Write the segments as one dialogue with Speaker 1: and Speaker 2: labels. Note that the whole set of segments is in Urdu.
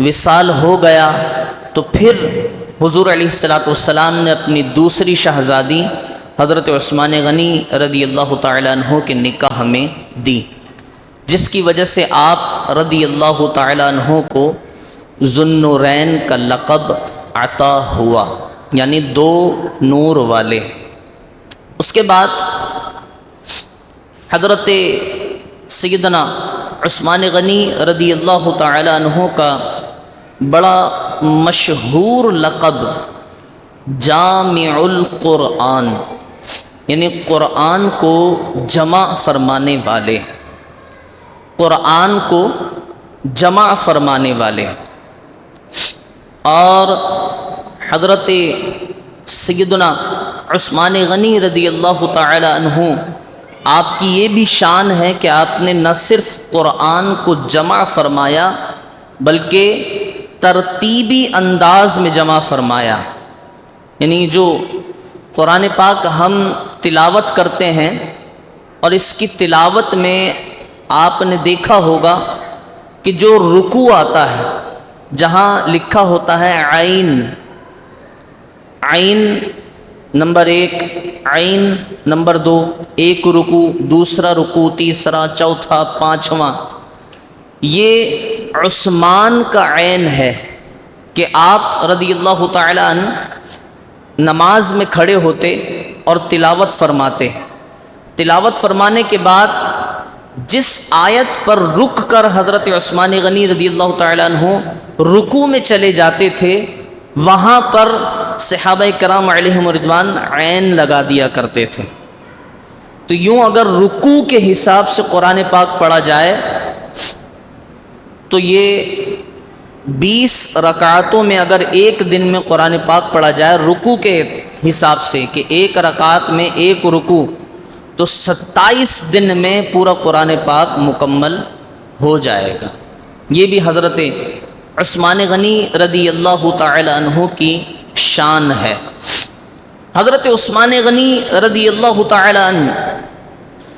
Speaker 1: وصال ہو گیا تو پھر حضور علیہ الصلاۃ والسلام نے اپنی دوسری شہزادی حضرت عثمان غنی رضی اللہ تعالیٰ عنہ کے نکاح میں دی، جس کی وجہ سے آپ رضی اللہ تعالیٰ عنہ کو ذو النورین کا لقب عطا ہوا، یعنی دو نور والے۔ اس کے بعد حضرت سیدنا عثمان غنی رضی اللہ تعالیٰ عنہ کا بڑا مشہور لقب جامع القرآن، یعنی قرآن کو جمع فرمانے والے، قرآن کو جمع فرمانے والے۔ اور حضرت سیدنا عثمان غنی رضی اللہ تعالی عنہ، آپ کی یہ بھی شان ہے کہ آپ نے نہ صرف قرآن کو جمع فرمایا بلکہ ترتیبی انداز میں جمع فرمایا، یعنی جو قرآن پاک ہم تلاوت کرتے ہیں اور اس کی تلاوت میں آپ نے دیکھا ہوگا کہ جو رکوع آتا ہے، جہاں لکھا ہوتا ہے عین، عین نمبر 1، عین نمبر 2، ایک رکوع، دوسرا رکوع، تیسرا، چوتھا، پانچواں، یہ عثمان کا عین ہے کہ آپ رضی اللہ تعالیٰ عنہ نماز میں کھڑے ہوتے اور تلاوت فرماتے، تلاوت فرمانے کے بعد جس آیت پر رک کر حضرت عثمان غنی رضی اللہ تعالیٰ عنہ رکوع میں چلے جاتے تھے، وہاں پر صحابہ کرام علیہم رضوان عین لگا دیا کرتے تھے۔ تو یوں اگر رکوع کے حساب سے قرآن پاک پڑھا جائے تو یہ 20 رکعتوں میں اگر ایک دن میں قرآن پاک پڑھا جائے رکوع کے حساب سے کہ ایک رکعت میں ایک رکوع، تو 27 دن میں پورا قرآن پاک مکمل ہو جائے گا۔ یہ بھی حضرت عثمان غنی رضی اللہ تعالی عنہ کی شان ہے۔ حضرت عثمان غنی رضی اللہ تعالی عنہ،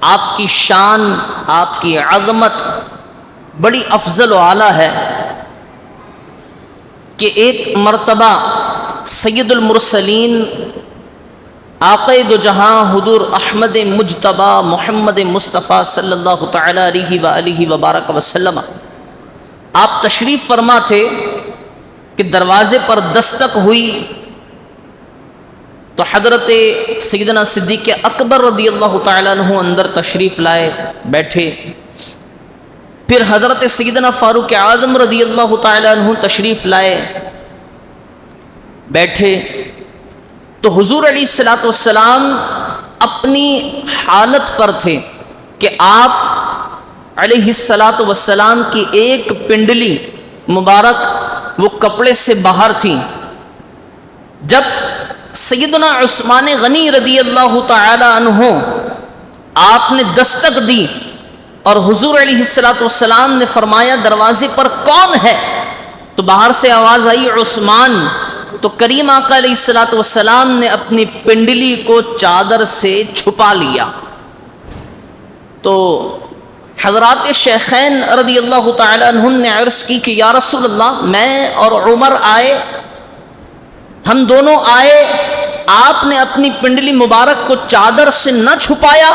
Speaker 1: آپ کی شان، آپ کی عظمت بڑی افضل و اعلیٰ ہے کہ ایک مرتبہ سید المرسلین آقا دو جہاں حضور احمد مجتبی محمد مصطفیٰ صلی اللہ تعالی علیہ وآلہ وبارک وسلم آپ تشریف فرما تھے کہ دروازے پر دستک ہوئی تو حضرت سیدنا صدیق اکبر رضی اللہ تعالی عنہ اندر تشریف لائے، بیٹھے۔ پھر حضرت سیدنا فاروق اعظم رضی اللہ تعالی عنہ تشریف لائے، بیٹھے۔ تو حضور علیہ الصلوۃ والسلام اپنی حالت پر تھے کہ آپ علیہ الصلوۃ والسلام کی ایک پنڈلی مبارک وہ کپڑے سے باہر تھی۔ جب سیدنا عثمان غنی رضی اللہ تعالی عنہ آپ نے دستک دی اور حضور علیہ الصلوۃ والسلام نے فرمایا دروازے پر کون ہے، تو باہر سے آواز آئی عثمان۔ تو کریم آقا علیہ الصلوۃ والسلام نے اپنی پنڈلی کو چادر سے چھپا لیا۔ تو حضرات شیخین رضی اللہ تعالی عنہم نے عرض کی کہ یا رسول اللہ، میں اور عمر آئے، ہم دونوں آئے، آپ نے اپنی پنڈلی مبارک کو چادر سے نہ چھپایا،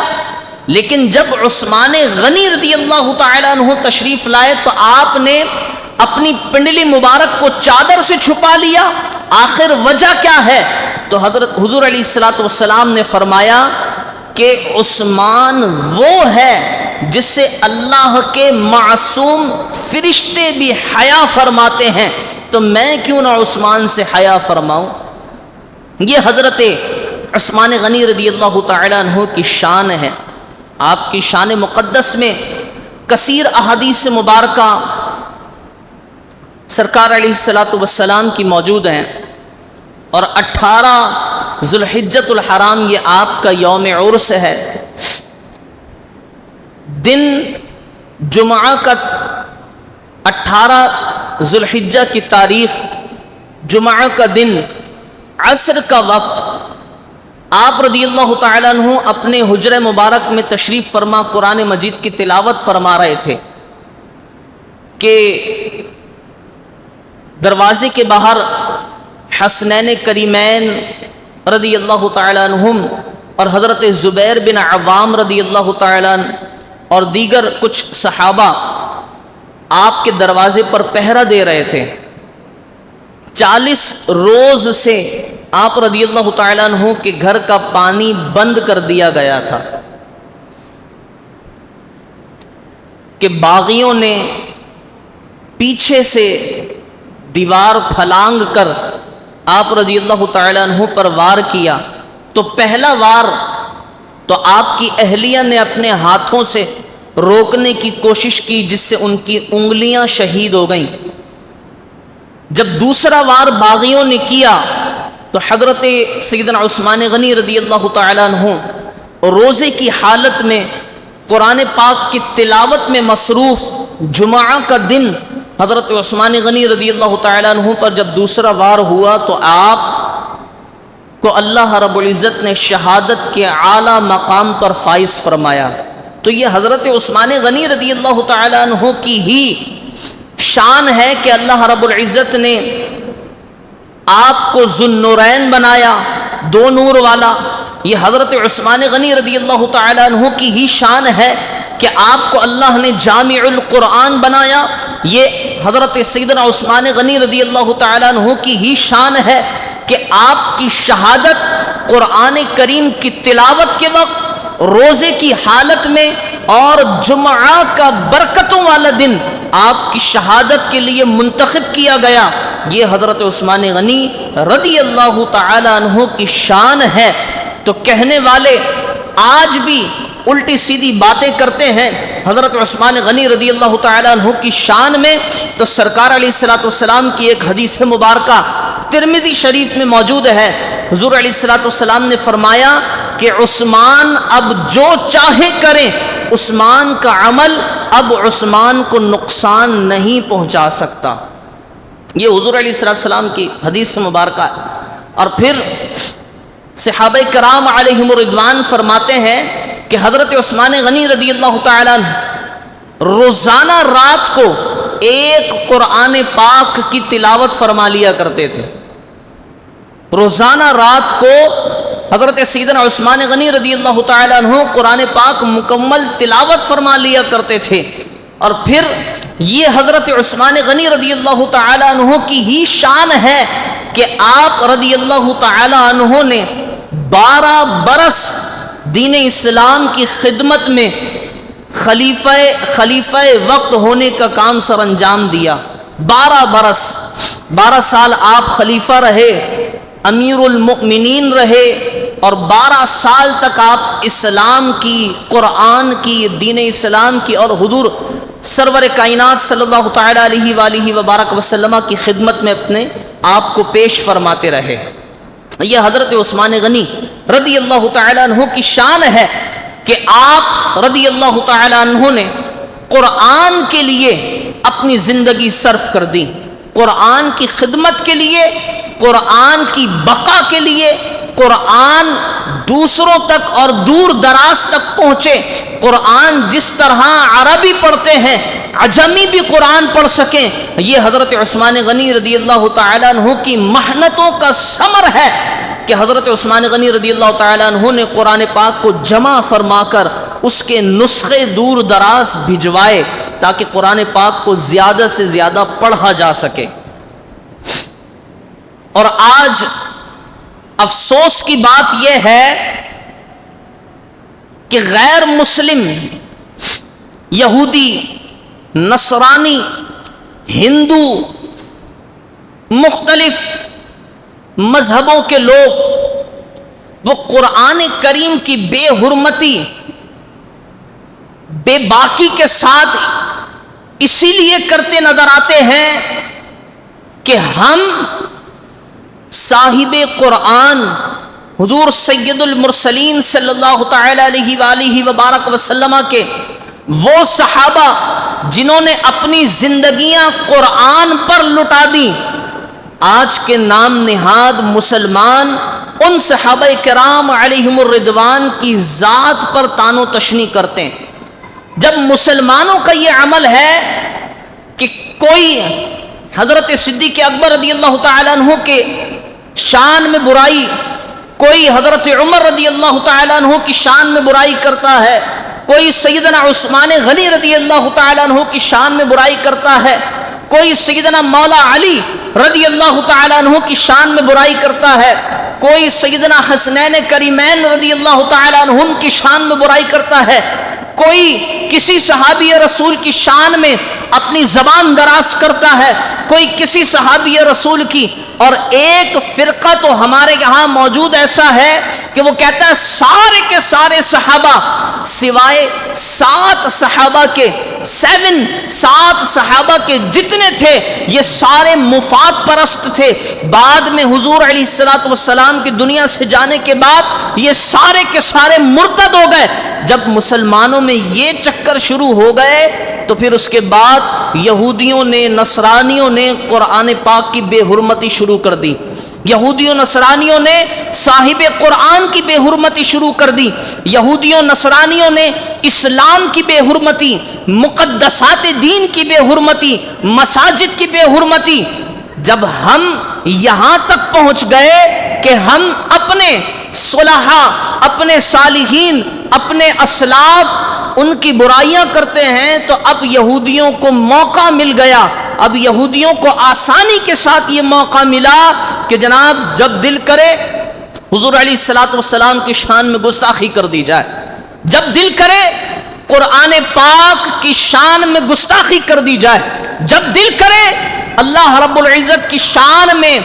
Speaker 1: لیکن جب عثمان غنی رضی اللہ تعالی عنہ تشریف لائے تو آپ نے اپنی پنڈلی مبارک کو چادر سے چھپا لیا، آخر وجہ کیا ہے؟ تو حضور علیہ الصلوۃ والسلام نے فرمایا کہ عثمان وہ ہے جس سے اللہ کے معصوم فرشتے بھی حیا فرماتے ہیں، تو میں کیوں نہ عثمان سے حیا فرماؤں۔ یہ حضرت عثمان غنی رضی اللہ تعالی عنہ کی شان ہے۔ آپ کی شان مقدس میں کثیر احادیث مبارکہ سرکار علیہ الصلوۃ والسلام کی موجود ہیں، اور 18 ذو الحجۃ الحرام یہ آپ کا یوم عرس ہے۔ دن جمعہ کا 18 ذو الحجہ کی تاریخ، جمعہ کا دن، عصر کا وقت، آپ رضی اللہ تعالیٰ عنہ اپنے حجرہ مبارک میں تشریف فرما قرآن مجید کی تلاوت فرما رہے تھے کہ دروازے کے باہر حسنین کریمین رضی اللہ تعالیٰ عنہم اور حضرت زبیر بن عوام رضی اللہ تعالیٰ عنہ اور دیگر کچھ صحابہ آپ کے دروازے پر پہرا دے رہے تھے۔ 40 روز سے آپ رضی اللہ تعالیٰ عنہ کے گھر کا پانی بند کر دیا گیا تھا کہ باغیوں نے پیچھے سے دیوار پھلانگ کر آپ رضی اللہ تعالیٰ عنہ پر وار کیا، تو پہلا وار تو آپ کی اہلیہ نے اپنے ہاتھوں سے روکنے کی کوشش کی، جس سے ان کی انگلیاں شہید ہو گئیں۔ جب دوسرا وار باغیوں نے کیا تو حضرت سیدنا عثمان غنی رضی اللہ تعالیٰ عنہ روزے کی حالت میں قرآن پاک کی تلاوت میں مصروف، جمعہ کا دن حضرت عثمان غنی رضی اللہ تعالیٰ عنہ پر جب دوسرا وار ہوا تو آپ کو اللہ رب العزت نے شہادت کے اعلیٰ مقام پر فائز فرمایا۔ تو یہ حضرت عثمان غنی رضی اللہ تعالیٰ عنہ کی ہی شان ہے کہ اللہ رب العزت نے آپ کو ذو النورین بنایا، 2 نور والا۔ یہ حضرت عثمان غنی رضی اللہ تعالیٰ عنہ کی ہی شان ہے کہ آپ کو اللہ نے جامع القرآن بنایا۔ یہ حضرت سیدنا عثمان غنی رضی اللہ تعالیٰ عنہ کی ہی شان ہے کہ آپ کی شہادت قرآن کریم کی تلاوت کے وقت، روزے کی حالت میں اور جمعہ کا برکتوں والا دن آپ کی شہادت کے لیے منتخب کیا گیا۔ یہ حضرت عثمان غنی رضی اللہ تعالیٰ عنہ کی شان ہے۔ تو کہنے والے آج بھی الٹی سیدھی باتیں کرتے ہیں حضرت عثمان غنی رضی اللہ تعالیٰ عنہ کی شان میں، تو سرکار علیہ الصلوۃ والسلام کی ایک حدیث مبارکہ ترمذی شریف میں موجود ہے۔ حضور علیہ الصلوۃ والسلام نے فرمایا کہ عثمان اب جو چاہے کریں، عثمان کا عمل اب عثمان کو نقصان نہیں پہنچا سکتا۔ یہ حضور علیہ الصلوۃ والسلام کی حدیث مبارکہ ہے۔ اور پھر صحابہ کرام علیہم الرضوان فرماتے ہیں کہ حضرت عثمان غنی رضی اللہ تعالیٰ عنہ روزانہ رات کو ایک قرآن پاک کی تلاوت فرما لیا کرتے تھے۔ روزانہ رات کو حضرت سیدنا عثمان غنی رضی اللہ تعالیٰ عنہ قرآن پاک مکمل تلاوت فرما لیا کرتے تھے۔ اور پھر یہ حضرت عثمان غنی رضی اللہ تعالیٰ عنہ کی ہی شان ہے کہ آپ رضی اللہ تعالیٰ عنہ نے 12 برس دین اسلام کی خدمت میں خلیفہ وقت ہونے کا کام سر انجام دیا۔ 12 برس، 12 سال آپ خلیفہ رہے، امیر المؤمنین رہے، اور 12 سال تک آپ اسلام کی، قرآن کی، دین اسلام کی اور حضور سرور کائنات صلی اللہ تعالیٰ علیہ وآلہ وبارک وسلم کی خدمت میں اپنے آپ کو پیش فرماتے رہے۔ یہ حضرت عثمان غنی رضی اللہ تعالیٰ عنہ کی شان ہے کہ آپ رضی اللہ تعالیٰ عنہ نے قرآن کے لیے اپنی زندگی صرف کر دی، قرآن کی خدمت کے لیے، قرآن کی بقا کے لیے۔ قرآن دوسروں تک اور دور دراز تک پہنچے۔ قرآن جس طرح عربی پڑھتے ہیں عجمی بھی قرآن پڑھ سکیں، یہ حضرت عثمان غنی رضی اللہ تعالیٰ عنہ کی محنتوں کا ثمر ہے کہ حضرت عثمان غنی رضی اللہ تعالیٰ عنہ نے قرآن پاک کو جمع فرما کر اس کے نسخے دور دراز بھجوائے تاکہ قرآن پاک کو زیادہ سے زیادہ پڑھا جا سکے۔ اور آج افسوس کی بات یہ ہے کہ غیر مسلم، یہودی، نصرانی، ہندو، مختلف مذہبوں کے لوگ وہ قرآن کریم کی بے حرمتی، بے باکی کے ساتھ اسی لیے کرتے نظر آتے ہیں کہ ہم صاحب قرآن حضور سید المرسلین صلی اللہ تعالی علیہ وآلہ وبارک وسلم کے وہ صحابہ جنہوں نے اپنی زندگیاں قرآن پر لٹا دیں، آج کے نام نہاد مسلمان ان صحابہ کرام علیہم الرضوان کی ذات پر تان و تشنیع کرتے ہیں۔ جب مسلمانوں کا یہ عمل ہے کہ کوئی حضرت صدیق اکبر رضی اللہ تعالیٰ عنہ کے شان میں برائی، کوئی حضرت عمر رضی اللہ تعالیٰ عنہ کی شان میں برائی کرتا ہے، کوئی سیدنا عثمان غنی رضی اللہ تعالیٰ عنہ کی شان میں برائی کرتا ہے، کوئی سیدنا مولا علی رضی اللہ تعالیٰ عنہ کی شان میں برائی کرتا ہے، کوئی سیدنا حسنین کریمین رضی اللہ تعالیٰ عنہ کی شان میں برائی کرتا ہے، کوئی کسی صحابی رسول کی شان میں اپنی زبان دراز کرتا ہے، کوئی کسی صحابی رسول کی، اور ایک فرقہ تو ہمارے یہاں موجود ایسا ہے کہ وہ کہتا ہے سارے کے سارے صحابہ سوائے 7 صحابہ کے 7 صحابہ کے جتنے تھے یہ سارے مفاد پرست تھے۔ بعد میں حضور علیہ الصلوۃ والسلام کی دنیا سے جانے کے بعد یہ سارے کے سارے مرتد ہو گئے۔ جب مسلمانوں میں یہ چکر شروع ہو گئے تو پھر اس کے بعد یہودیوں نے، نصرانیوں نے قرآن پاک کی بے حرمتی شروع کر دی، یہودیوں نصرانیوں نے صاحب قرآن کی بے حرمتی شروع کر دی، یہودیوں نصرانیوں نے اسلام کی بے حرمتی، مقدسات دین کی بے حرمتی، مساجد کی بے حرمتی۔ جب ہم یہاں تک پہنچ گئے کہ ہم اپنے صلحاء، اپنے صالحین، اپنے اسلاف ان کی برائیاں کرتے ہیں، تو اب یہودیوں کو موقع مل گیا، اب یہودیوں کو آسانی کے ساتھ یہ موقع ملا کہ جناب جب دل کرے حضور علیہ الصلوۃ والسلام کی شان میں گستاخی کر دی جائے، جب دل کرے قرآن پاک کی شان میں گستاخی کر دی جائے، جب دل کرے اللہ رب العزت کی شان میں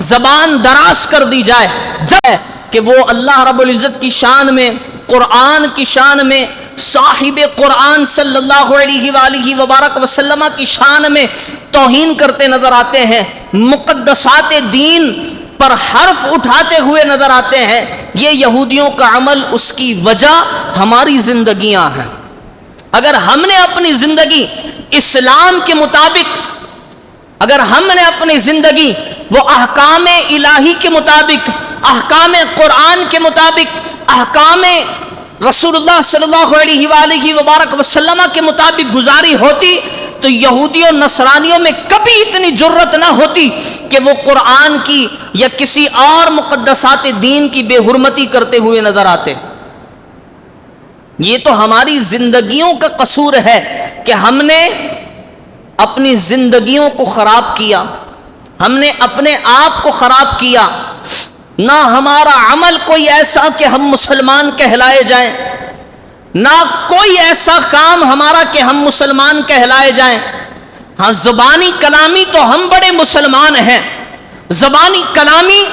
Speaker 1: زبان دراز کر دی جائے، جب کہ وہ اللہ رب العزت کی شان میں، قرآن کی شان میں، صاحب قرآن صلی اللہ علیہ وآلہ وبارک وسلم کی شان میں توہین کرتے نظر آتے ہیں، مقدسات دین پر حرف اٹھاتے ہوئے نظر آتے ہیں۔ یہ یہودیوں کا عمل، اس کی وجہ ہماری زندگیاں ہیں۔ اگر ہم نے اپنی زندگی اسلام کے مطابق، اگر ہم نے اپنی زندگی وہ احکام الہی کے مطابق، احکام قرآن کے مطابق، احکام رسول اللہ صلی اللہ علیہ وآلہ وبارک وسلم کے مطابق گزاری ہوتی تو یہودیوں نصرانیوں میں کبھی اتنی جرت نہ ہوتی کہ وہ قرآن کی یا کسی اور مقدسات دین کی بے حرمتی کرتے ہوئے نظر آتے۔ یہ تو ہماری زندگیوں کا قصور ہے کہ ہم نے اپنی زندگیوں کو خراب کیا، ہم نے اپنے آپ کو خراب کیا۔ نہ ہمارا عمل کوئی ایسا کہ ہم مسلمان کہلائے جائیں، نہ کوئی ایسا کام ہمارا کہ ہم مسلمان کہلائے جائیں۔ ہاں زبانی کلامی تو ہم بڑے مسلمان ہیں، زبانی کلامی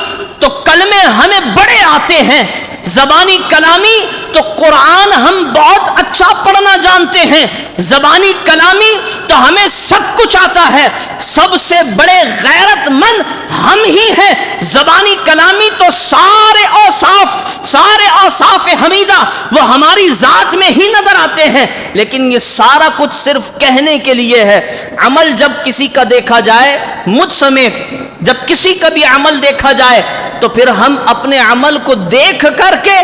Speaker 1: تو کلمے ہمیں بڑے آتے ہیں، زبانی کلامی تو قرآن ہم بہت اچھا پڑھنا جانتے ہیں، زبانی کلامی تو ہمیں سب کچھ آتا ہے، سب سے بڑے غیرت مند ہم ہی ہیں۔ زبانی کلامی تو سارے اوصاف حمیدہ وہ ہماری ذات میں ہی نظر آتے ہیں، لیکن یہ سارا کچھ صرف کہنے کے لیے ہے۔ عمل جب کسی کا دیکھا جائے، مجھ سمیت جب کسی کا بھی عمل دیکھا جائے تو پھر ہم اپنے عمل کو دیکھ کر کے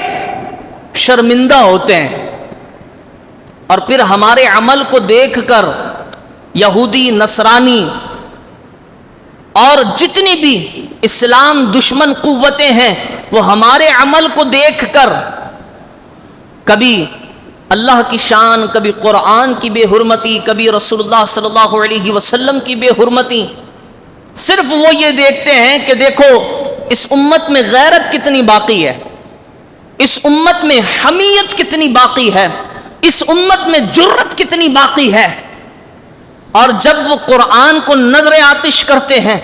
Speaker 1: شرمندہ ہوتے ہیں، اور پھر ہمارے عمل کو دیکھ کر یہودی، نصرانی اور جتنی بھی اسلام دشمن قوتیں ہیں وہ ہمارے عمل کو دیکھ کر کبھی اللہ کی شان، کبھی قرآن کی بے حرمتی، کبھی رسول اللہ صلی اللہ علیہ وسلم کی بے حرمتی، صرف وہ یہ دیکھتے ہیں کہ دیکھو اس امت میں غیرت کتنی باقی ہے، اس امت میں حمیت کتنی باقی ہے، اس امت میں جرت کتنی باقی ہے۔ اور جب وہ قرآن کو نظر آتش کرتے ہیں،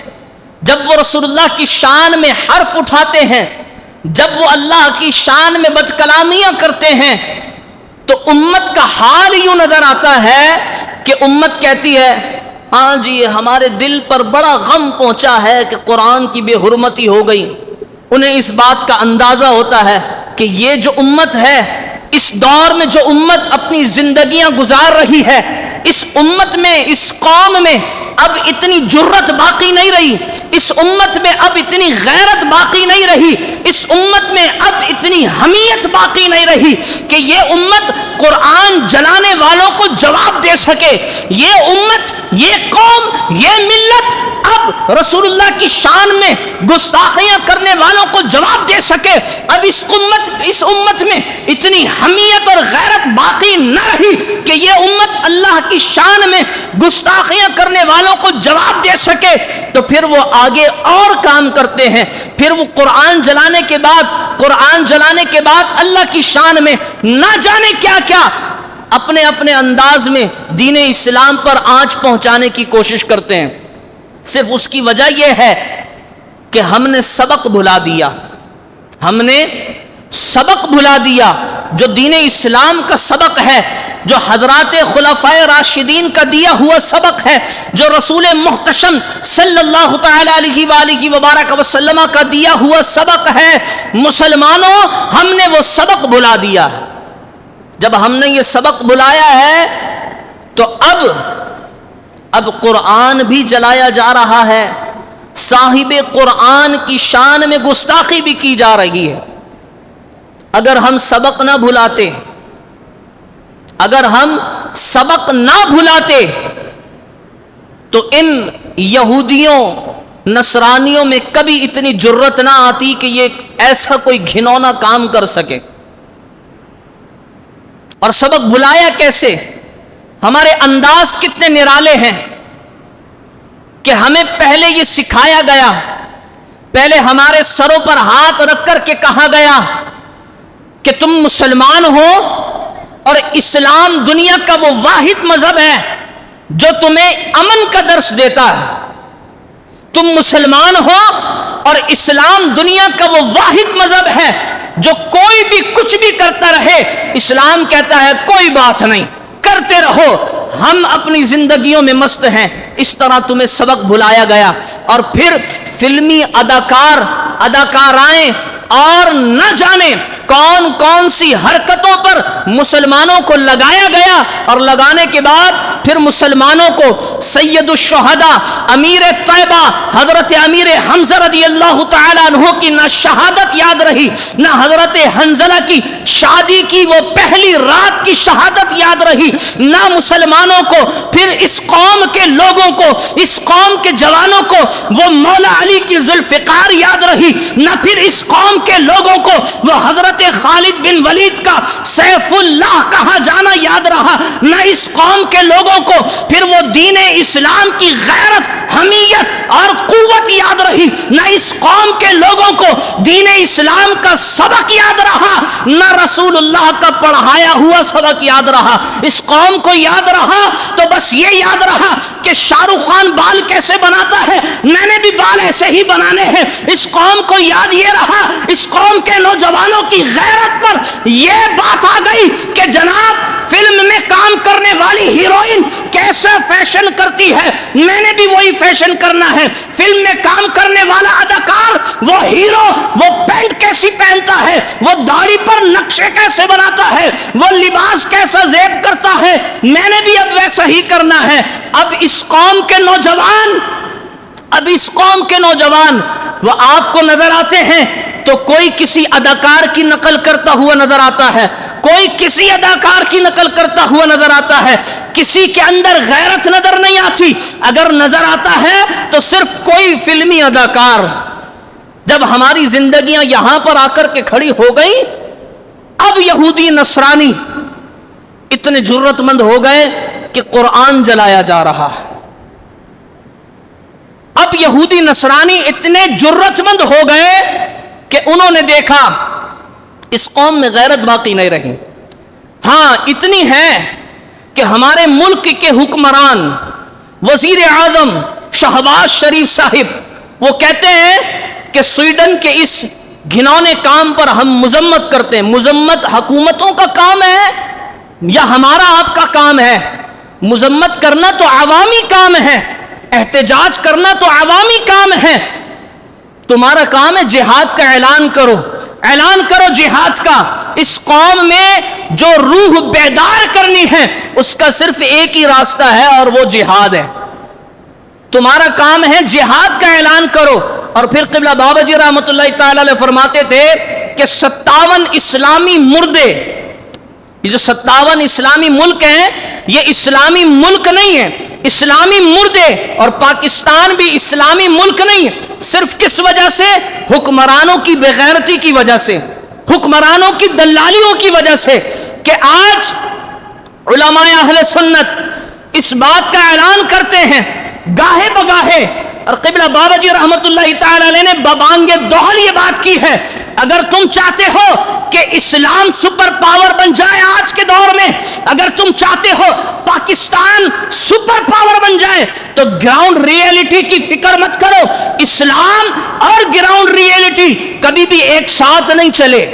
Speaker 1: جب وہ رسول اللہ کی شان میں حرف اٹھاتے ہیں، جب وہ اللہ کی شان میں بد کلامیاں کرتے ہیں، تو امت کا حال یوں نظر آتا ہے کہ امت کہتی ہے ہاں جی ہمارے دل پر بڑا غم پہنچا ہے کہ قرآن کی بے حرمتی ہو گئی۔ انہیں اس بات کا اندازہ ہوتا ہے کہ یہ جو امت ہے، اس دور میں جو امت اپنی زندگیاں گزار رہی ہے، اس امت میں، اس قوم میں اب اتنی جرت باقی نہیں رہی، اس امت میں اب اتنی غیرت باقی نہیں رہی، اس امت میں اب اتنی حمیت باقی نہیں رہی کہ یہ امت قرآن جلانے والوں کو جواب دے سکے، یہ امت، یہ قوم، یہ ملت اب رسول اللہ کی شان میں گستاخیاں کرنے والوں کو جواب دے سکے. اب اس امت میں اتنی حمیت اور غیرت باقی نہ رہی کہ یہ امت اللہ کی شان میں گستاخیاں کرنے والوں کو جواب دے سکے. تو پھر وہ آگے اور کام کرتے ہیں. پھر وہ قرآن جلانے کے بعد اللہ کی شان میں نہ جانے کیا کیا اپنے انداز میں دین اسلام پر آنچ پہنچانے کی کوشش کرتے ہیں. صرف اس کی وجہ یہ ہے کہ ہم نے سبق بھلا دیا جو دین اسلام کا سبق ہے، جو حضرات خلفائے راشدین کا دیا ہوا سبق ہے، جو رسول محتشم صلی اللہ تعالی علیہ وآلہ وبارک وسلم کا دیا ہوا سبق ہے. مسلمانوں، ہم نے وہ سبق بھلا دیا. جب ہم نے یہ سبق بلایا ہے تو اب قرآن بھی جلایا جا رہا ہے. صاحب قرآن کی شان میں گستاخی بھی کی جا رہی ہے. اگر ہم سبق نہ بھلاتے تو ان یہودیوں نصرانیوں میں کبھی اتنی جرت نہ آتی کہ یہ ایسا کوئی گھنونا کام کر سکے. اور سبق بھلایا کیسے؟ ہمارے انداز کتنے نرالے ہیں کہ ہمیں پہلے یہ سکھایا گیا، پہلے ہمارے سروں پر ہاتھ رکھ کر کے کہا گیا کہ تم مسلمان ہو اور اسلام دنیا کا وہ واحد مذہب ہے جو تمہیں امن کا درس دیتا ہے. تم مسلمان ہو اور اسلام دنیا کا وہ واحد مذہب ہے جو کوئی بھی کچھ بھی کرتا رہے، اسلام کہتا ہے کوئی بات نہیں، کرتے رہو، ہم اپنی زندگیوں میں مست ہیں. اس طرح تمہیں سبق بھلایا گیا. اور پھر فلمی اداکارائیں اور نہ جانے کون سی حرکتوں پر مسلمانوں کو لگایا گیا، اور لگانے کے بعد پھر مسلمانوں کو سید الشہداء امیر طیبہ حضرت امیر حمزہ رضی اللہ تعالی عنہ کی نہ شہادت یاد رہی، نہ حضرت حنظلہ کی شادی کی وہ پہلی رات کی شہادت یاد رہی، نہ مسلمانوں کو پھر اس قوم کے لوگوں کو، اس قوم کے جوانوں کو وہ مولا علی کی ذوالفقار یاد رہی، نہ پھر اس قوم کے لوگوں کو وہ حضرت خالد بن ولید کا سیف اللہ کہا جانا یاد رہا، نہ اس قوم کے لوگوں کو پھر وہ دین اسلام کی غیرت، حمیت اور قوت یاد رہی، نہ اس قوم کے لوگوں کو دین اسلام کا سبق یاد رہا، نہ رسول اللہ کا پڑھایا ہوا سبق یاد رہا. اس قوم کو یاد رہا تو بس یہ یاد رہا کہ شاہ رخ خان بال کیسے بناتا ہے، میں نے بھی بال ایسے ہی بنانے ہیں. اس قوم کو یاد یہ رہا، اس قوم کے نوجوانوں کی غیرت پر یہ بات آ گئی کہ جناب فلم میں کام کرنے والی ہیروئن کیسا فیشن کرتی ہے، میں نے بھی وہی فیشن کرنا ہے. فلم میں کام کرنے والا اداکار، وہ ہیرو، وہ پینٹ کیسی پہنتا ہے، وہ داڑھی پر نقشے کیسے بناتا ہے، وہ لباس کیسا زیب کرتا ہے، میں نے بھی اب ویسا ہی کرنا ہے. اب اس قوم کے نوجوان وہ آپ کو نظر آتے ہیں تو کوئی کسی اداکار کی نقل کرتا ہوا نظر آتا ہے، کوئی کسی اداکار کی نقل کرتا ہوا نظر آتا ہے. کسی کے اندر غیرت نظر نہیں آتی، اگر نظر آتا ہے تو صرف کوئی فلمی اداکار. جب ہماری زندگیاں یہاں پر آ کر کے کھڑی ہو گئی، اب یہودی نصرانی اتنے جرت مند ہو گئے کہ قرآن جلایا جا رہا. اب یہودی نصرانی اتنے جرت مند ہو گئے کہ انہوں نے دیکھا اس قوم میں غیرت باقی نہیں رہی. ہاں اتنی ہے کہ ہمارے ملک کے حکمران وزیر اعظم شہباز شریف صاحب وہ کہتے ہیں کہ سویڈن کے اس گھنونے کام پر ہم مذمت کرتے ہیں. مذمت حکومتوں کا کام ہے یا ہمارا آپ کا کام ہے؟ مذمت کرنا تو عوامی کام ہے، احتجاج کرنا تو عوامی کام ہے. تمہارا کام ہے جہاد کا اعلان کرو جہاد کا. اس قوم میں جو روح بیدار کرنی ہے اس کا صرف ایک ہی راستہ ہے اور وہ جہاد ہے. تمہارا کام ہے جہاد کا اعلان کرو. اور پھر قبلہ بابا جی رحمت اللہ تعالی علیہ فرماتے تھے کہ 57 اسلامی مردے، یہ جو 57 اسلامی ملک ہیں یہ اسلامی ملک نہیں ہیں، اسلامی مردے، اور پاکستان بھی اسلامی ملک نہیں صرف کس وجہ سے؟ حکمرانوں کی بغیرتی کی وجہ سے، حکمرانوں کی دلالیوں کی وجہ سے، کہ آج علماء اہل سنت اس بات کا اعلان کرتے ہیں گاہے بگاہے، اور قبلہ بابا جی رحمت اللہ تعالی علیہ نے ببانگ دوہل یہ بات کی ہے، اگر تم چاہتے ہو کہ اسلام سپر پاور بن جائے آج کے دور میں، اگر تم چاہتے ہو پاکستان سپر پاور بن جائے، تو گراؤنڈ ریئلٹی کی فکر مت کرو۔ اسلام اور گراؤنڈ ریئلٹی کبھی بھی ایک ساتھ نہیں چلے۔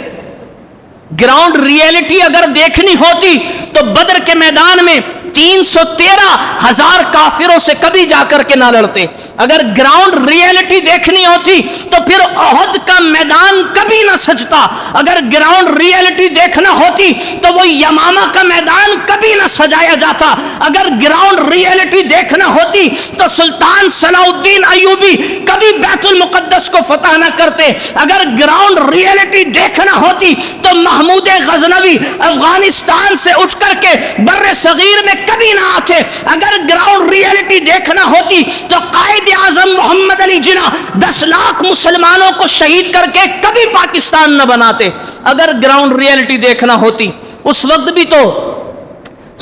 Speaker 1: گراؤنڈ ریئلٹی اگر دیکھنی ہوتی تو بدر کے میدان میں 313,000 کافروں سے کبھی جا کر کے نہ لڑتے۔ اگر گراؤنڈ ریئلٹی دیکھنی ہوتی تو پھر احد کا میدان کبھی نہ سجتا۔ اگر گراؤنڈ ریئلٹی دیکھنا ہوتی تو وہ یمامہ کا میدان کبھی نہ سجایا جاتا۔ اگر گراؤنڈ ریئلٹی دیکھنا ہوتی تو سلطان صلاح الدین ایوبی کبھی بیت المقدس کو فتح نہ کرتے۔ اگر گراؤنڈ ریئلٹی دیکھنا ہوتی تو محمود غزنوی افغانستان سے اٹھ کر کے بر صغیر میں کبھی نہ آتے۔ اگر گراؤنڈ ریئلٹی دیکھنا ہوتی تو قائد اعظم محمد علی جناح 10 لاکھ مسلمانوں کو شہید کر کے کبھی پاکستان نہ بناتے۔ اگر گراؤنڈ ریئلٹی دیکھنا ہوتی، اس وقت بھی تو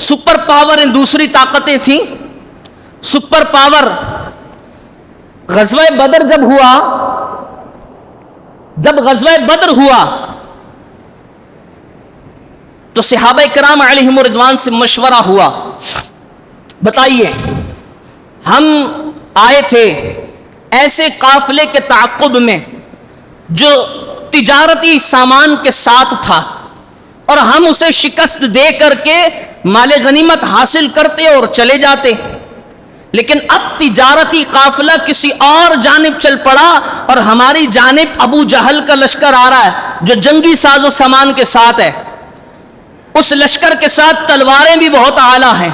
Speaker 1: سپر پاور دوسری طاقتیں تھیں۔ سپر پاور غزوہ بدر جب غزوہ بدر ہوا تو صحابہ کرام علیہم رضوان سے مشورہ ہوا، بتائیے ہم آئے تھے ایسے قافلے کے تعاقب میں جو تجارتی سامان کے ساتھ تھا، اور ہم اسے شکست دے کر کے مال غنیمت حاصل کرتے اور چلے جاتے، لیکن اب تجارتی قافلہ کسی اور جانب چل پڑا اور ہماری جانب ابو جہل کا لشکر آ رہا ہے جو جنگی ساز و سامان کے ساتھ ہے۔ اس لشکر کے ساتھ تلواریں بھی بہت اعلیٰ ہیں،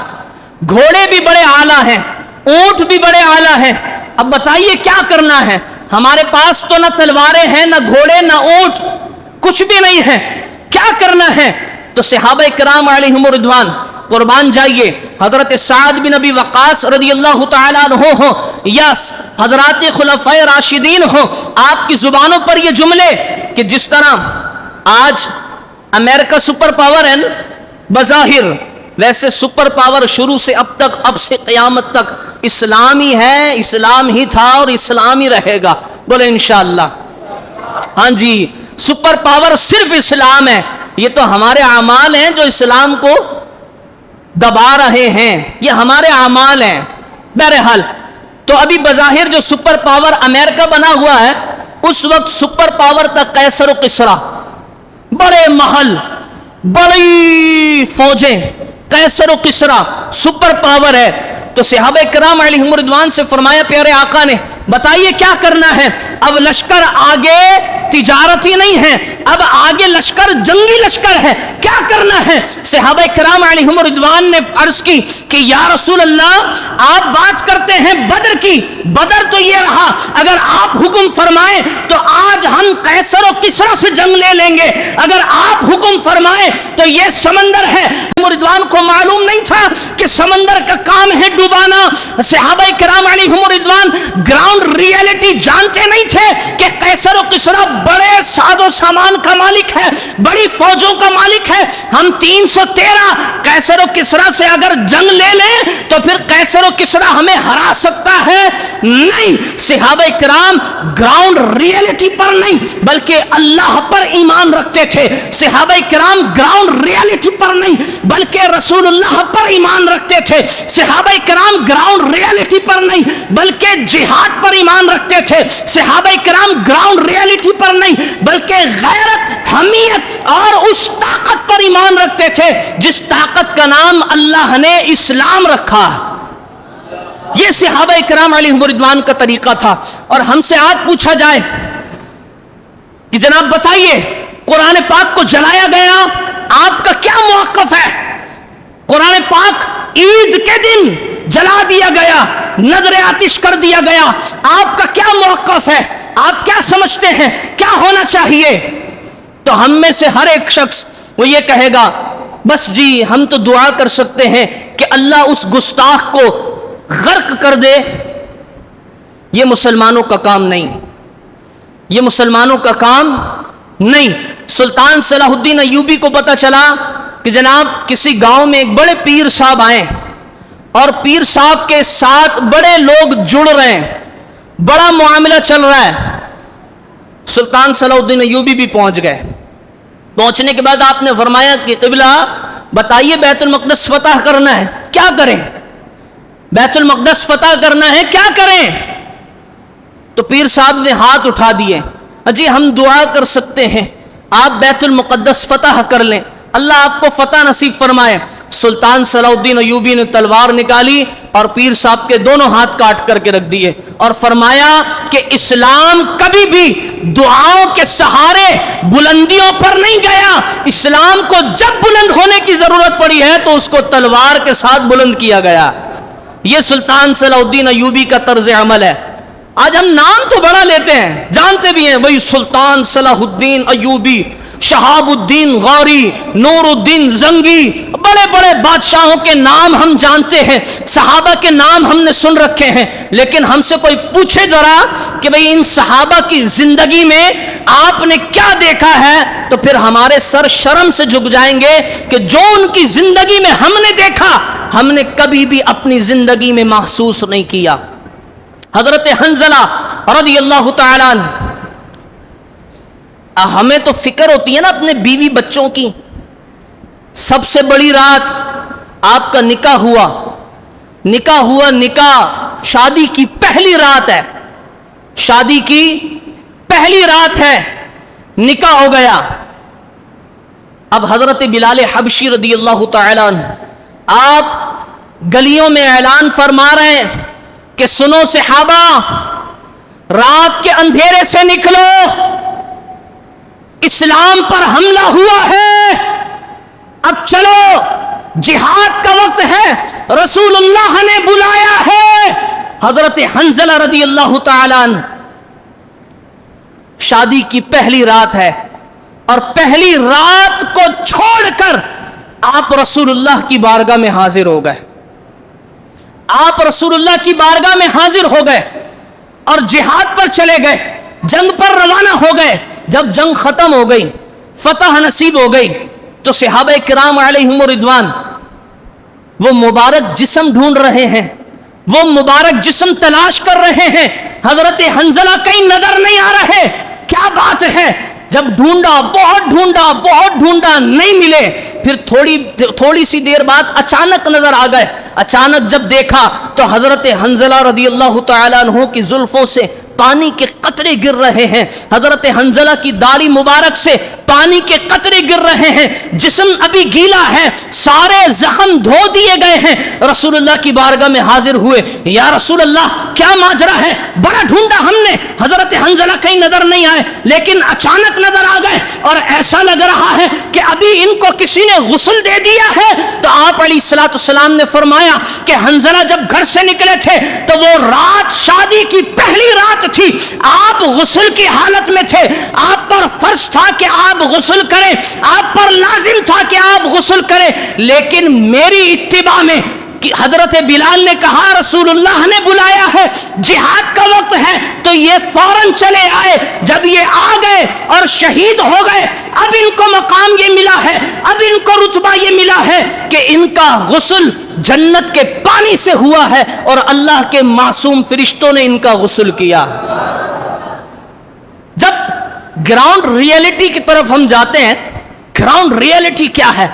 Speaker 1: گھوڑے بھی بڑے اعلیٰ ہیں، اونٹ بھی بڑے اعلیٰ ہیں۔ اب بتائیے کیا کرنا ہے؟ ہمارے پاس تو نہ تلواریں ہیں، نہ گھوڑے، نہ اونٹ، کچھ بھی نہیں ہے، کیا کرنا ہے؟ تو صحابہ کرام علیہم رضوان قربان جائیے، حضرت سعد بن ابی وقاص رضی اللہ تعالیٰ عنہ ہو یا حضرات خلفائے راشدین ہو، آپ کی زبانوں پر یہ جملے کہ جس طرح آج امریکہ سپر پاور ہے بظاہر، ویسے سپر پاور شروع سے اب تک، اب سے قیامت تک اسلام ہی ہے، اسلام ہی تھا اور اسلام ہی رہے گا۔ بولے انشاءاللہ۔ ہاں جی، سپر پاور صرف اسلام ہے۔ یہ تو ہمارے اعمال ہیں جو اسلام کو دبا رہے ہیں، یہ ہمارے اعمال ہیں۔ بہرحال تو ابھی بظاہر جو سپر پاور امریکہ بنا ہوا ہے، اس وقت سپر پاور تھا قیصر و کسریٰ، بڑے محل، بڑی فوجیں، قیصر و کسریٰ سپر پاور ہے۔ تو صحابہ کرام علیہم رضوان سے فرمایا پیارے آقا نے، بتائیے کیا کرنا ہے؟ اب لشکر آگے تجارتی نہیں ہے، اب آگے لشکر جنگی لشکر ہے، کیا کرنا ہے؟ صحابہ کرام علیہم رضوان نے عرض کی کہ یا رسول اللہ، آپ بات کرتے ہیں بدر کی، بدر تو یہ رہا، اگر آپ حکم فرمائیں تو آج ہم قیصر و کسریٰ سے جنگ لے لیں گے، اگر آپ حکم فرمائیں تو یہ سمندر ہے۔ رضوان کو معلوم نہیں تھا کہ سمندر کا کام ہے ڈوبانا۔ صحابہ کرام علیہم رضوان گراؤنڈ ریئلٹی جانتے نہیں تھے کہ قیصر و کسریٰ بڑے ساز و سامان کا مالک ہے، بڑی فوجوں کا مالک ہے۔ ہم 313 قیصر و کسریٰ سے اگر جنگ لے لیں تو پھر قیصر و کسریٰ ہمیں ہرا سکتا ہے؟ نہیں۔ صحابہ کرام گراؤنڈ ریئلٹی پر نہیں بلکہ اللہ پر ایمان رکھتے تھے۔ صحابہ کرام گراؤنڈ ریئلٹی پر نہیں بلکہ رسول اللہ پر ایمان رکھتے تھے۔ صحابہ کرام گراؤنڈ ریئلٹی پر نہیں بلکہ جہاد پر ایمان رکھتے تھے۔ صحابہ کرام گراؤنڈ ریئلٹی پر نہیں بلکہ غیرت، حمیت اور اس طاقت پر ایمان رکھتے تھے جس طاقت کا نام اللہ نے اسلام رکھا۔ یہ صحابہ کرام علیہم رضوان کا طریقہ تھا۔ اور ہم سے آج پوچھا جائے کہ جناب بتائیے قرآن پاک کو جلایا گیا، آپ کا کیا موقف ہے؟ قرآن پاک عید کے دن جلا دیا گیا، نظر آتش کر دیا گیا، آپ کا کیا موقف ہے؟ آپ کیا سمجھتے ہیں کیا ہونا چاہیے؟ تو ہم میں سے ہر ایک شخص وہ یہ کہے گا بس جی ہم تو دعا کر سکتے ہیں کہ اللہ اس گستاخ کو غرق کر دے، یہ مسلمانوں کا کام نہیں، یہ مسلمانوں کا کام نہیں۔ سلطان صلاح الدین ایوبی کو پتہ چلا کہ جناب کسی گاؤں میں ایک بڑے پیر صاحب آئے اور پیر صاحب کے ساتھ بڑے لوگ جڑ رہے ہیں، بڑا معاملہ چل رہا ہے۔ سلطان صلاح الدین ایوبی بھی پہنچ گئے۔ پہنچنے کے بعد آپ نے فرمایا کہ قبلہ بتائیے بیت المقدس فتح کرنا ہے، کیا کریں؟ بیت المقدس فتح کرنا ہے، کیا کریں؟ تو پیر صاحب نے ہاتھ اٹھا دیے، اجی ہم دعا کر سکتے ہیں، آپ بیت المقدس فتح کر لیں، اللہ آپ کو فتح نصیب فرمائے۔ سلطان صلاح الدین ایوبی نے تلوار نکالی اور پیر صاحب کے دونوں ہاتھ کاٹ کر کے رکھ دیے اور فرمایا کہ اسلام کبھی بھی دعاؤں کے سہارے بلندیوں پر نہیں گیا، اسلام کو جب بلند ہونے کی ضرورت پڑی ہے تو اس کو تلوار کے ساتھ بلند کیا گیا۔ یہ سلطان صلاح الدین ایوبی کا طرز عمل ہے۔ آج ہم نام تو بڑا لیتے ہیں، جانتے بھی ہیں بھئی سلطان صلاح الدین ایوبی، شہاب الدین غوری، نور الدین زنگی، بڑے بڑے بادشاہوں کے نام ہم جانتے ہیں، صحابہ کے نام ہم نے سن رکھے ہیں، لیکن ہم سے کوئی پوچھے ذرا کہ بھئی ان صحابہ کی زندگی میں آپ نے کیا دیکھا ہے، تو پھر ہمارے سر شرم سے جھک جائیں گے کہ جو ان کی زندگی میں ہم نے دیکھا ہم نے کبھی بھی اپنی زندگی میں محسوس نہیں کیا۔ حضرت حنظلہ رضی اللہ تعالیٰ عنہ، ہمیں تو فکر ہوتی ہے نا اپنے بیوی بچوں کی، سب سے بڑی رات آپ کا نکاح ہوا، نکاح شادی کی پہلی رات ہے، شادی کی پہلی رات ہے، نکاح ہو گیا۔ اب حضرت بلال حبشی رضی اللہ تعالیٰ عنہ آپ گلیوں میں اعلان فرما رہے ہیں کہ سنو صحابہ، رات کے اندھیرے سے نکلو، اسلام پر حملہ ہوا ہے، اب چلو جہاد کا وقت ہے، رسول اللہ نے بلایا ہے۔ حضرت حنظلہ رضی اللہ تعالیٰ عنہ، شادی کی پہلی رات ہے اور پہلی رات کو چھوڑ کر آپ رسول اللہ کی بارگاہ میں حاضر ہو گئے، آپ رسول اللہ کی بارگاہ میں حاضر ہو گئے اور جہاد پر چلے گئے، جنگ پر روانہ ہو گئے۔ جب جنگ ختم ہو گئی، فتح نصیب ہو گئی، تو صحابہ کرام علیہم رضوان وہ مبارک جسم ڈھونڈ رہے ہیں، وہ مبارک جسم تلاش کر رہے ہیں۔ حضرت حنظلہ کہیں نظر نہیں آ رہے، کیا بات ہے؟ جب ڈھونڈا، بہت ڈھونڈا، نہیں ملے، پھر تھوڑی سی دیر بعد اچانک نظر آ گئے۔ اچانک جب دیکھا تو حضرت حنظلہ رضی اللہ تعالیٰ عنہ کی زلفوں سے پانی کے قطرے گر رہے ہیں، حضرت حنظلہ کی داڑھی مبارک سے پانی کے قطرے گر رہے ہیں، جسم ابھی گیلا ہے، سارے زخم دھو دیے گئے ہیں۔ رسول اللہ کی بارگاہ میں حاضر ہوئے، یا رسول اللہ کیا ماجرا ہے؟ بڑا ڈھونڈا ہم نے، حضرت حنظلہ کہیں نظر نہیں آئے، لیکن اچانک نظر آ گئے اور ایسا لگ رہا ہے کہ ابھی ان کو کسی نے غسل دے دیا ہے۔ تو آپ علیہ الصلوۃ والسلام نے فرمایا کہ حنظلہ جب گھر سے نکلے تھے تو وہ رات شادی کی پہلی رات تھی، آپ غسل کی حالت میں تھے، آپ پر فرض تھا کہ آپ غسل کریں، آپ پر لازم تھا کہ آپ غسل کریں، لیکن میری اتباع میں حضرت بلال نے کہا رسول اللہ نے بلایا ہے، جہاد کا وقت ہے، تو یہ فوراً چلے آئے۔ جب یہ آ گئے اور شہید ہو گئے، اب ان کو مقام یہ ملا ہے، اب ان کو رتبہ یہ ملا ہے کہ ان کا غسل جنت کے پانی سے ہوا ہے اور اللہ کے معصوم فرشتوں نے ان کا غسل کیا۔ جب گراؤنڈ ریئلٹی کی طرف ہم جاتے ہیں، گراؤنڈ ریئلٹی کیا ہے؟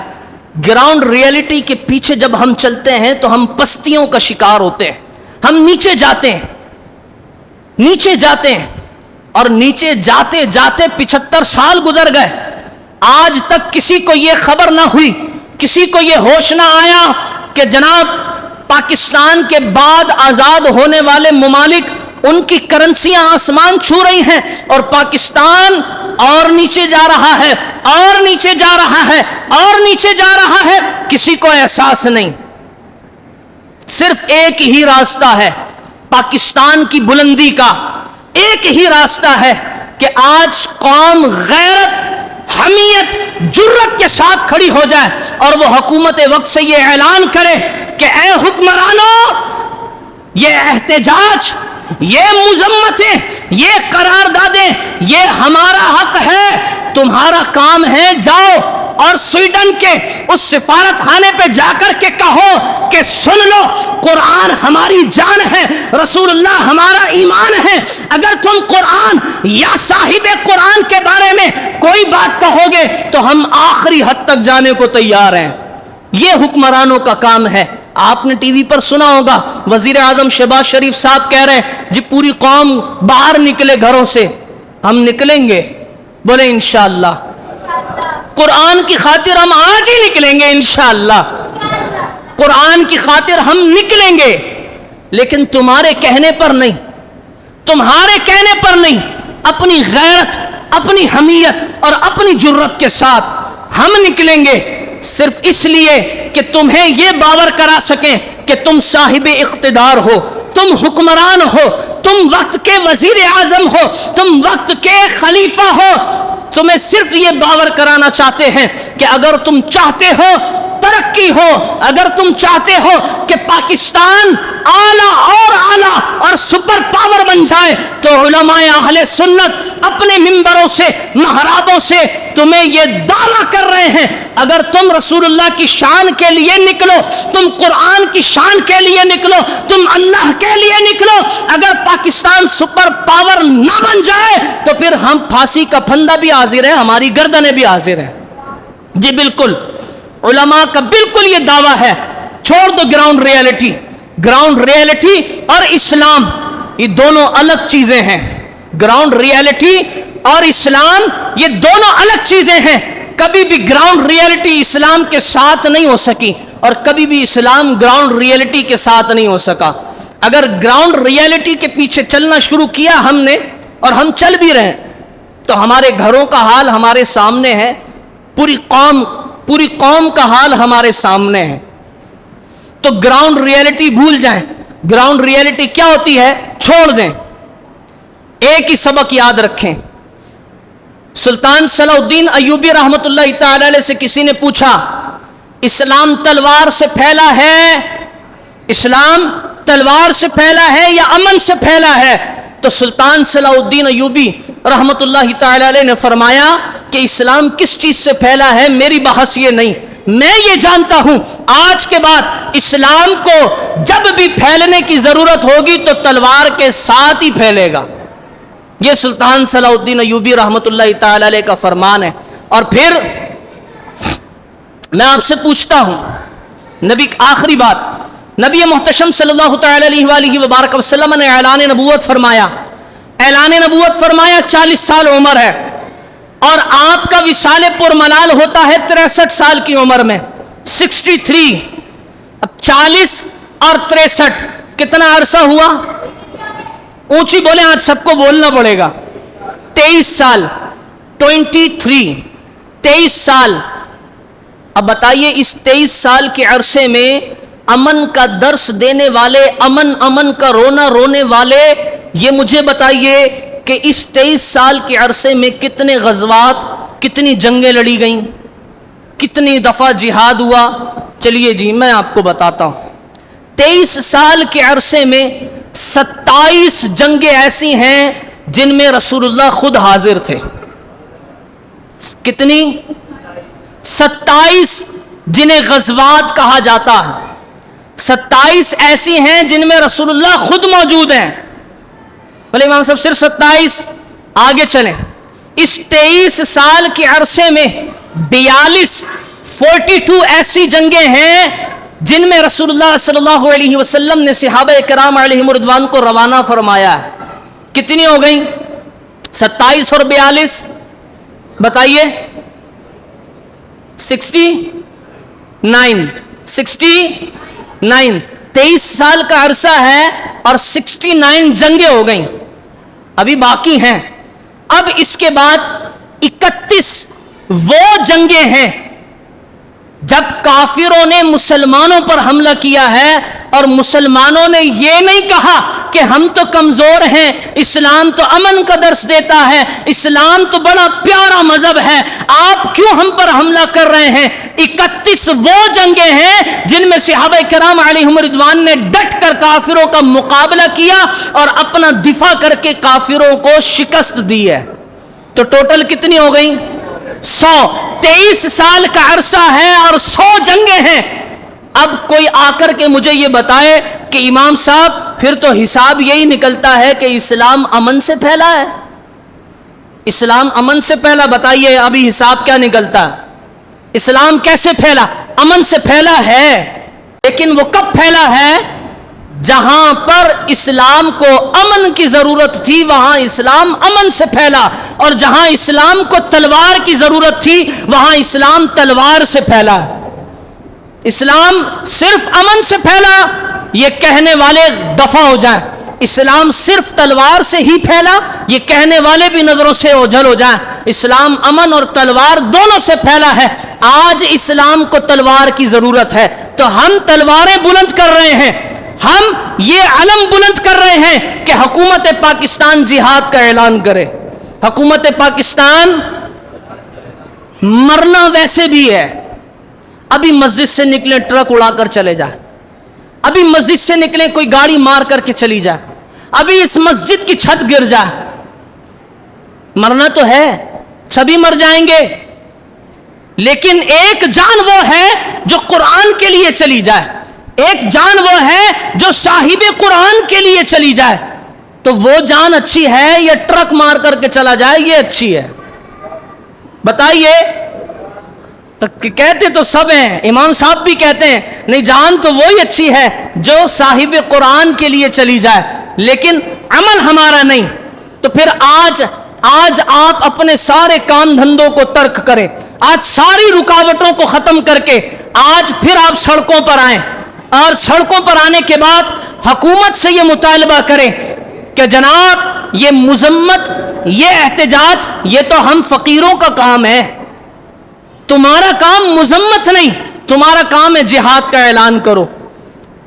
Speaker 1: گراؤنڈ ریئلٹی کے پیچھے جب ہم چلتے ہیں تو ہم پستیوں کا شکار ہوتے ہیں، ہم نیچے جاتے ہیں اور نیچے جاتے جاتے 75 سال گزر گئے، آج تک کسی کو یہ خبر نہ ہوئی، کسی کو یہ ہوش نہ آیا کہ جناب پاکستان کے بعد آزاد ہونے والے ممالک ان کی کرنسیاں آسمان چھو رہی ہیں اور پاکستان اور نیچے جا رہا ہے، اور نیچے جا رہا ہے، اور نیچے جا رہا ہے، کسی کو احساس نہیں۔ صرف ایک ہی راستہ ہے پاکستان کی بلندی کا، ایک ہی راستہ ہے کہ آج قوم غیرت، حمیت، جرت کے ساتھ کھڑی ہو جائے اور وہ حکومت وقت سے یہ اعلان کرے کہ اے حکمرانوں، یہ احتجاج، یہ مذمتیں، یہ قراردادیں، یہ ہمارا حق ہے. تمہارا کام ہے جاؤ اور سویڈن کے اس سفارت خانے پہ جا کر کے کہو کہ سن لو، قرآن ہماری جان ہے، رسول اللہ ہمارا ایمان ہے. اگر تم قرآن یا صاحب قرآن کے بارے میں کوئی بات کہو گے تو ہم آخری حد تک جانے کو تیار ہیں. یہ حکمرانوں کا کام ہے. آپ نے ٹی وی پر سنا ہوگا وزیر اعظم شہباز شریف صاحب کہہ رہے ہیں جی پوری قوم باہر نکلے گھروں سے. ہم نکلیں گے؟ بولے انشاءاللہ. قرآن کی خاطر ہم آج ہی نکلیں گے انشاءاللہ. قرآن کی خاطر ہم نکلیں گے، لیکن تمہارے کہنے پر نہیں، تمہارے کہنے پر نہیں، اپنی غیرت، اپنی حمیت اور اپنی جرت کے ساتھ ہم نکلیں گے، صرف اس لیے کہ تمہیں یہ باور کرا سکیں کہ تم صاحب اقتدار ہو، تم حکمران ہو، تم وقت کے وزیر اعظم ہو، تم وقت کے خلیفہ ہو. تمہیں صرف یہ باور کرانا چاہتے ہیں کہ اگر تم چاہتے ہو ترقی ہو، اگر تم چاہتے ہو کہ پاکستان اعلیٰ اور اعلیٰ اور سپر پاور بن جائے، تو علماء اہل سنت اپنے ممبروں سے، محرابوں سے تمہیں یہ دعویٰ کر رہے ہیں اگر تم رسول اللہ کی شان کے لیے نکلو، تم قرآن کی شان کے لیے نکلو، تم اللہ کے لیے نکلو، اگر پاکستان سپر پاور نہ بن جائے تو پھر ہم پھانسی کا پھندا بھی حاضر ہے، ہماری گردنیں بھی حاضر ہیں. جی بالکل، علماء کا بالکل یہ دعویٰ ہے. چھوڑ دو گراؤنڈ ریئلٹی. گراؤنڈ ریئلٹی اور اسلام یہ دونوں الگ چیزیں ہیں. گراؤنڈ ریئلٹی اور اسلام یہ دونوں الگ چیزیں ہیں. کبھی بھی گراؤنڈ ریئلٹی اسلام کے ساتھ نہیں ہو سکی اور کبھی بھی اسلام گراؤنڈ ریئلٹی کے ساتھ نہیں ہو سکا. اگر گراؤنڈ ریئلٹی کے پیچھے چلنا شروع کیا ہم نے، اور ہم چل بھی رہے ہیں، تو ہمارے گھروں کا حال ہمارے سامنے ہے، پوری قوم کا حال ہمارے سامنے ہے. تو گراؤنڈ ریئلٹی بھول جائیں. گراؤنڈ ریئلٹی کیا ہوتی ہے چھوڑ دیں. ایک ہی سبق یاد رکھیں. سلطان صلاح الدین ایوبی رحمت اللہ تعالی علیہ سے کسی نے پوچھا اسلام تلوار سے پھیلا ہے، اسلام تلوار سے پھیلا ہے یا امن سے پھیلا ہے؟ تو سلطان صلاح الدین ایوبی رحمت اللہ تعالی علیہ نے فرمایا کہ اسلام کس چیز سے پھیلا ہے میری بحث یہ نہیں، میں یہ جانتا ہوں آج کے بعد اسلام کو جب بھی پھیلنے کی ضرورت ہوگی تو تلوار کے ساتھ ہی پھیلے گا. یہ سلطان صلاح الدین ایوبی رحمت اللہ تعالی علیہ کا فرمان ہے. اور پھر میں آپ سے پوچھتا ہوں، نبی آخری بات، نبی محتشم صلی اللہ تعالی علیہ وآلہ وبارک وسلم نے اعلان نبوت فرمایا. اعلان نبوت فرمایا 40 سال عمر ہے اور آپ کا وصال پرملال ہوتا ہے 63 سال کی عمر میں، 63. اب 40 اور 63 کتنا عرصہ ہوا؟ اونچی بولیں، آج سب کو بولنا پڑے گا. 23 سال، 23 سال. اب بتائیے اس 23 سال کے عرصے میں امن کا درس دینے والے، امن کا رونا رونے والے، یہ مجھے بتائیے کہ اس 23 سال کے عرصے میں کتنے غزوات، کتنی جنگیں لڑی گئیں، کتنی دفعہ جہاد ہوا؟ چلیے جی میں آپ کو بتاتا ہوں. 23 سال کے عرصے میں 27 جنگیں ایسی ہیں جن میں رسول اللہ خود حاضر تھے. کتنی؟ 27 جنہیں غزوات کہا جاتا ہے. 27 ایسی ہیں جن میں رسول اللہ خود موجود ہیں. بھلے امام صاحب صرف 27، آگے چلیں. اس 23 سال کے عرصے میں 42 ایسی جنگیں ہیں جن میں رسول اللہ صلی اللہ علیہ وسلم نے صحابہ کرام علیہم رضوان کو روانہ فرمایا ہے. کتنی ہو گئیں؟ 27 اور 42 بتائیے. 69. 23 سال کا عرصہ ہے اور 69 جنگیں ہو گئیں. ابھی باقی ہیں. اب اس کے بعد 31 وہ جنگیں ہیں جب کافروں نے مسلمانوں پر حملہ کیا ہے اور مسلمانوں نے یہ نہیں کہا کہ ہم تو کمزور ہیں، اسلام تو امن کا درس دیتا ہے، اسلام تو بڑا پیارا مذہب ہے، آپ کیوں ہم پر حملہ کر رہے ہیں؟ 31 وہ جنگیں ہیں جن میں صحابہ کرام علیہم رضوان نے ڈٹ کر کافروں کا مقابلہ کیا اور اپنا دفاع کر کے کافروں کو شکست دی ہے۔ تو ٹوٹل کتنی ہو گئی؟ 100۔ 23 سال کا عرصہ ہے اور 100 جنگیں ہیں۔ اب کوئی آ کر کے مجھے یہ بتائے کہ امام صاحب پھر تو حساب یہی نکلتا ہے کہ اسلام امن سے پھیلا ہے، اسلام امن سے پھیلا، بتائیے ابھی حساب کیا نکلتا ہے؟ اسلام کیسے پھیلا؟ امن سے پھیلا ہے، لیکن وہ کب پھیلا ہے؟ جہاں پر اسلام کو امن کی ضرورت تھی وہاں اسلام امن سے پھیلا، اور جہاں اسلام کو تلوار کی ضرورت تھی وہاں اسلام تلوار سے پھیلا۔ اسلام صرف امن سے پھیلا، یہ کہنے والے دفع ہو جائیں۔ اسلام صرف تلوار سے ہی پھیلا، یہ کہنے والے بھی نظروں سے اوجھل ہو جائیں۔ اسلام امن اور تلوار دونوں سے پھیلا ہے۔ آج اسلام کو تلوار کی ضرورت ہے تو ہم تلواریں بلند کر رہے ہیں، ہم یہ علم بلند کر رہے ہیں کہ حکومت پاکستان جہاد کا اعلان کرے۔ حکومت پاکستان مرنا ویسے بھی ہے، ابھی مسجد سے نکلے ٹرک اڑا کر چلے جائے، ابھی مسجد سے نکلے کوئی گاڑی مار کر کے چلی جائے، ابھی اس مسجد کی چھت گر جائے، مرنا تو ہے، سبھی مر جائیں گے، لیکن ایک جان وہ ہے جو قرآن کے لیے چلی جائے، ایک جان وہ ہے جو صاحب قرآن کے لیے چلی جائے۔ تو وہ جان اچھی ہے یا ٹرک مار کر کے چلا جائے یہ اچھی ہے؟ بتائیے۔ کہتے تو سب ہیں، امام صاحب بھی کہتے ہیں نہیں، جان تو وہی اچھی ہے جو صاحب قرآن کے لیے چلی جائے، لیکن عمل ہمارا نہیں۔ تو پھر آج آپ اپنے سارے کام دھندوں کو ترک کریں، آج ساری رکاوٹوں کو ختم کر کے آج پھر آپ سڑکوں پر آئیں، اور سڑکوں پر آنے کے بعد حکومت سے یہ مطالبہ کریں کہ جناب یہ مذمت، یہ احتجاج، یہ تو ہم فقیروں کا کام ہے، تمہارا کام مذمت نہیں، تمہارا کام ہے جہاد کا اعلان کرو۔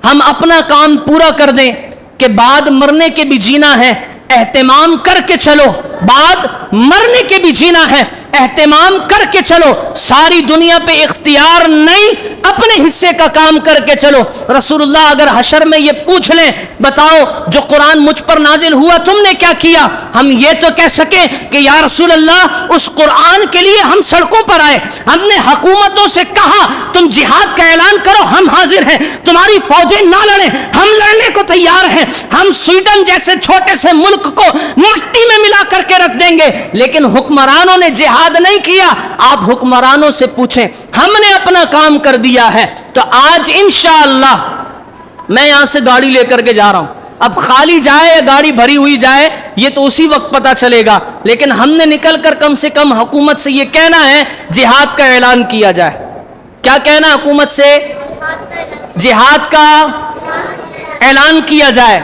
Speaker 1: ہم اپنا کام پورا کر دیں کہ بعد مرنے کے بھی جینا ہے، اہتمام کر کے چلو، بعد مرنے کے بھی جینا ہے، اہتمام کر کے چلو، ساری دنیا پہ اختیار نہیں، اپنے حصے کا کام کر کے چلو۔ رسول اللہ اگر حشر میں یہ پوچھ لیں بتاؤ جو قرآن مجھ پر نازل ہوا تم نے کیا کیا، ہم یہ تو کہہ سکیں کہ یا رسول اللہ اس قرآن کے لیے ہم سڑکوں پر آئے، ہم نے حکومتوں سے کہا تم جہاد کا اعلان کرو، ہم حاضر ہیں، تمہاری فوجیں نہ لڑیں، ہم لڑنے کو تیار ہیں، ہم سویڈن جیسے چھوٹے سے ملک کو مٹی میں ملا کر کے رکھ دیں گے، لیکن حکمرانوں نے جہاد نہیں کیا۔ آپ حکمرانوں سے پوچھیں، ہم نے اپنا کام کر دیا ہے۔ تو آج انشاءاللہ میں یہاں سے گاڑی لے کر کے جا رہا ہوں، اب خالی جائے یا گاڑی بھری ہوئی جائے یہ تو اسی وقت پتا چلے گا، لیکن ہم نے نکل کر کم سے کم حکومت سے یہ کہنا ہے جہاد کا اعلان کیا جائے۔ کیا کہنا حکومت سے؟ جہاد کا اعلان کیا جائے۔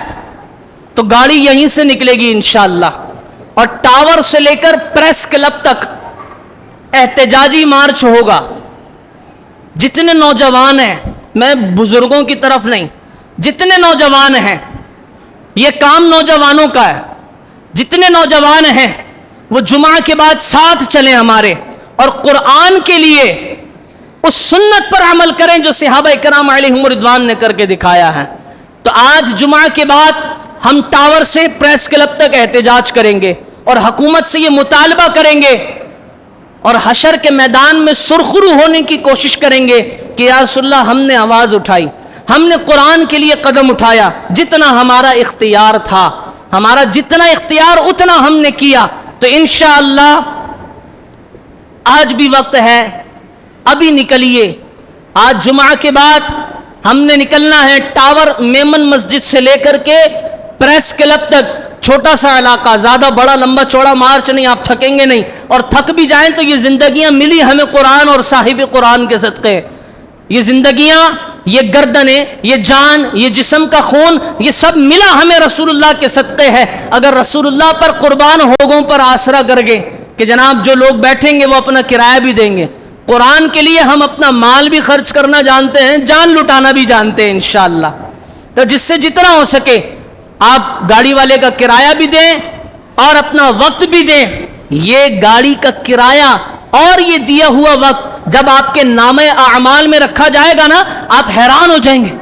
Speaker 1: تو گاڑی یہیں سے نکلے گی انشاءاللہ، اور ٹاور سے لے کر پریس کلب تک احتجاجی مارچ ہوگا۔ جتنے نوجوان ہیں، میں بزرگوں کی طرف نہیں، جتنے نوجوان ہیں یہ کام نوجوانوں کا ہے، جتنے نوجوان ہیں وہ جمعہ کے بعد ساتھ چلیں ہمارے، اور قرآن کے لیے اس سنت پر عمل کریں جو صحابہ کرام علیہم رضوان نے کر کے دکھایا ہے۔ تو آج جمعہ کے بعد ہم ٹاور سے پریس کلب تک احتجاج کریں گے اور حکومت سے یہ مطالبہ کریں گے، اور حشر کے میدان میں سرخرو ہونے کی کوشش کریں گے کہ یا رسول اللہ ہم نے آواز اٹھائی، ہم نے قرآن کے لیے قدم اٹھایا، جتنا ہمارا اختیار تھا، ہمارا جتنا اختیار اتنا ہم نے کیا۔ تو انشاءاللہ آج بھی وقت ہے، ابھی نکلیے۔ آج جمعہ کے بعد ہم نے نکلنا ہے ٹاور میمن مسجد سے لے کر کے پریس کلب تک، چھوٹا سا علاقہ، زیادہ بڑا لمبا چوڑا مارچ نہیں، آپ تھکیں گے نہیں، اور تھک بھی جائیں تو یہ زندگیاں ملی ہمیں قرآن اور صاحب قرآن کے صدقے، یہ زندگیاں، یہ گردنیں، یہ جان، یہ جسم کا خون، یہ سب ملا ہمیں رسول اللہ کے صدقے ہے۔ اگر رسول اللہ پر قربان ہوگوں پر آسرا کر گے کہ جناب جو لوگ بیٹھیں گے وہ اپنا کرایہ بھی دیں گے،
Speaker 2: قرآن کے لیے ہم اپنا مال بھی خرچ کرنا جانتے ہیں, جان لٹانا بھی جانتے ہیں انشاءاللہ. تو جس سے جتنا ہو سکے آپ گاڑی والے کا کرایہ بھی دیں اور اپنا وقت بھی دیں. یہ گاڑی کا کرایہ اور یہ دیا ہوا وقت جب آپ کے نامے اعمال میں رکھا جائے گا نا, آپ حیران ہو جائیں گے.